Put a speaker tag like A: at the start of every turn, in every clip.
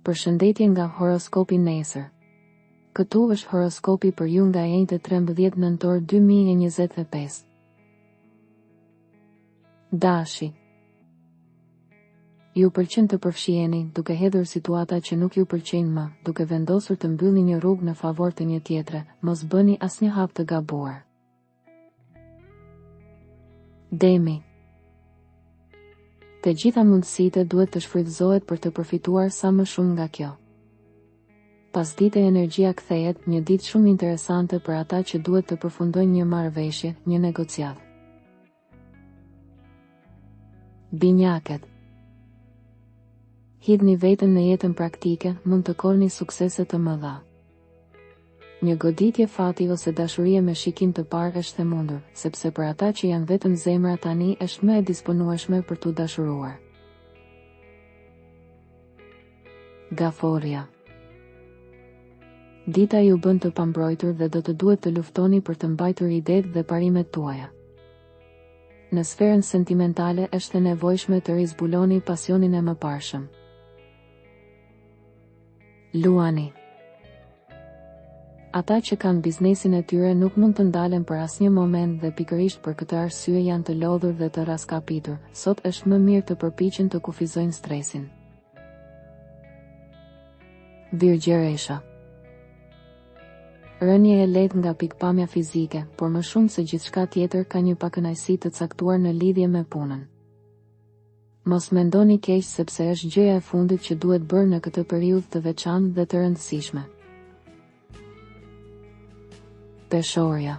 A: Përshëndetje nga horoskopi nesër. Këtu është horoskopi për ju nga enjtë 13 nëntor 2025. Dashi. Ju pëlqen të përfshiheni, duke hedhur situata që nuk ju pëlqejnë më, duke vendosur të mbyllni një rrugë në favor të një tjetre, mos bëni asnjë hap të gabuar. Demi. Të gjitha mundësitë duhet të shfrytëzohet për të përfituar sa më shumë nga kjo. Pasdite energjia kthehet, një ditë shumë interesante për ata që duhet të përfundojnë një marrëveshje, një negociat. Binjakët. Hidhni veten në jetën praktike, mund të korrni suksese të mëdha. Një goditje fati ose dashurie me shikim të parë është e mundur, sepse për ata që janë vetëm zemra tani është më e disponueshme për t'u dashuruar. Gaforia. Dita ju bën të pambrojtur dhe do të duhet të luftoni për të mbajtur idetë dhe parimet tuaja. Në sferën sentimentale është e nevojshme të rizbuloni pasionin e mëparshëm. Luani. Ata që kanë biznesin e tyre nuk mund të ndalen për asnjë moment dhe pikërisht për këtë arsye janë të lodhur dhe të raskapitur. Sot është më mirë të përpiqen të kufizojnë stresin. Virgjëresha. Rënje e lehtë nga pikpamja fizike, por më shumë se gjithçka tjetër ka një pakënaqësi të caktuar në lidhje me punën. Mos mendoni keq sepse është gjëja e fundit që duhet bërë në këtë periudhë të veçantë dhe të rëndësishme. Peshorja.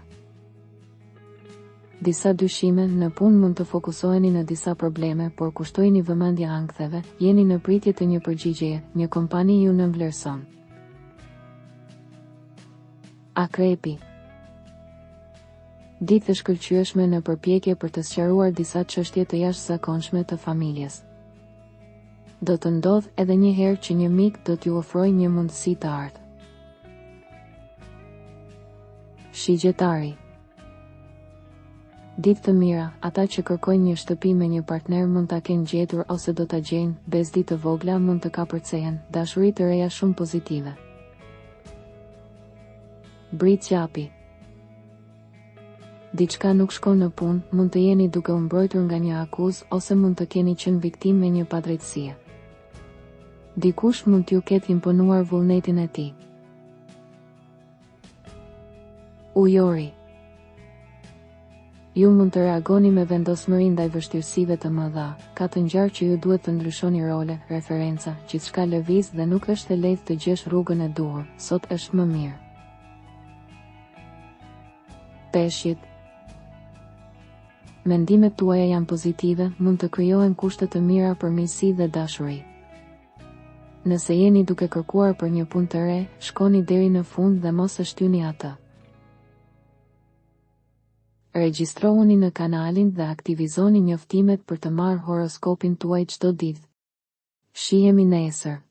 A: Disa dyshime në punë mund të fokusoheni në disa probleme, por kushtojini vëmendje anktheve, jeni në pritje të një përgjigjeje, një kompani ju nënvlerëson. Akrepi. Ditë e shkëlqyeshme në përpjekje për të sqaruar disa çështje të jashtëzakonshme të familjes. Do të ndodhë edhe një herë që një mik do t'ju ofrojë një mundësi të artë. Shigjetari. Ditë të mira, ata që kërkojnë një shtëpi me një partner mund ta kenë gjetur ose do ta gjejnë, bezdi të vogla mund të kapërcehen, dashuri të reja shumë pozitive. Britsjapi. Diçka nuk shkon në punë, mund të jeni duke u mbrojtur nga një akuzë ose mund të keni qenë viktimë me një padrejtësie. Dikush mund t'ju ketë imponuar vullnetin e tij. Ujori. Ju mund të reagoni me vendosmëri ndaj vështirësive të mëdha, ka të ngjarë që ju duhet të ndryshoni role, referenca, gjithçka lëviz dhe nuk është e lehtë të gjesh rrugën e duhur, sot është më mirë. Peshqit. Mendimet tuaja janë pozitive, mund të krijohen kushte të mira për miqësi dhe dashuri. Nëse jeni duke kërkuar për një punë të re, shkoni deri në fund dhe mos e shtyni atë. Regjistrohuni në kanalin dhe aktivizoni njoftimet për të marrë horoskopin tuaj çdo ditë. Shihemi nesër.